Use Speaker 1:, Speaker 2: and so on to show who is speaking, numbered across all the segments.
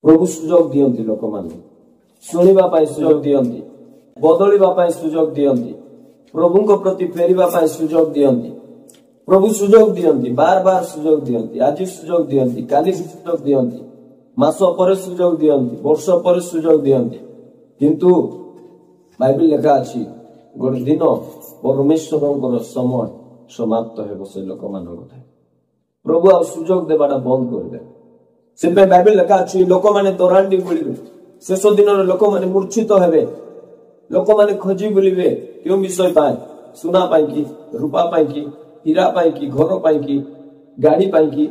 Speaker 1: प्रभु सुजोग दियंती लोक माने सुनिबा पाई सुजोग दियंती बदलिबा पाई सुजोग दियंती प्रभु को प्रति फेरिबा पाई सुजोग दियंती प्रभु सुजोग दियंती बार बार सुजोग दियंती आज सुजोग दियंती काली सुजोग दियंती मास पर सुजोग दियंती वर्ष पर सुजोग दियंती किंतु बाइबल लेखा अछि गोटे दिन परमेश्वर समय समाप्त हेबो से लोक मान प्रभु आ सुजोग देबाटा बंद करदे से बाइबल लेखा अछि लोक माने दौरांडी बुलिबे शेष दिन लोक माने मूर्छित हेबे लोक माने खोजी बुलिबे क्यों विषय पाए सुना पाई की रूपा पाई की हीरा पाई की घर पाई की गाड़ी पाई की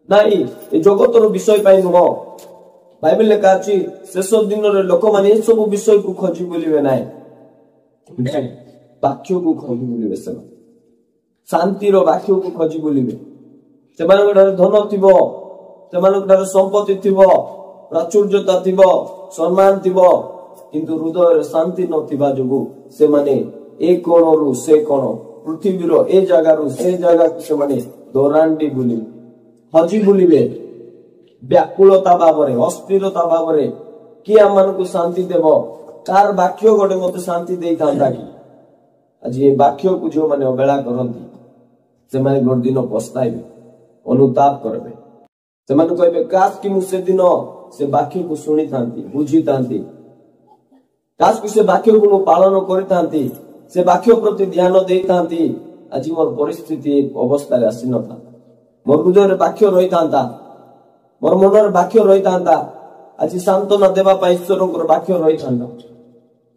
Speaker 1: नहीं ए जगतर विषय पाई नुह बाइबल लेखा अछि शेष दिन लोक माने सब विषय को खोजी बुलिबे नाही वाक्य को खोजी बुलिबे सब शांति रो वाक्य को खोजी बुलिबे सेमानकर धन थिबो सेमानकर संपत्ति थिबो प्राचुर्यता थिबो सम्मान थिबो किंतु हृदय शांति नथिबा जोगु से माने ए कोणरु से कोण पृथ्वीर ए जगारु से जगह से माने दौरांडी बुलिबे हजी बुलिबे व्याकुलता भावरे अस्थिरता भावरे कि आमन को शांति देबो कार वाक्य गोटे मते शांति देई थांता कि आज ए वाक्य को जो माने अबेला करंती से माने गोट दिन पछताइबे अनुताप करबे से माने कहबे काश कि मु से दिन से वाक्य को सुनी थांती बुझी थांती काश कि से वाक्य को पालन करि थांती से वाक्य प्रति ध्यान देई थांती आज मोर परिस्थिति अवस्था रे आसी न था मोर हृदय वाक्य रही थांता मोर मनर वाक्य रही थांता आज सांत्वना देवा पाई ईश्वरकर वाक्य रही थांता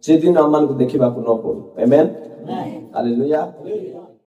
Speaker 1: से दिन आमान को देखिबा को न पड़ो आमेन हालेलुया।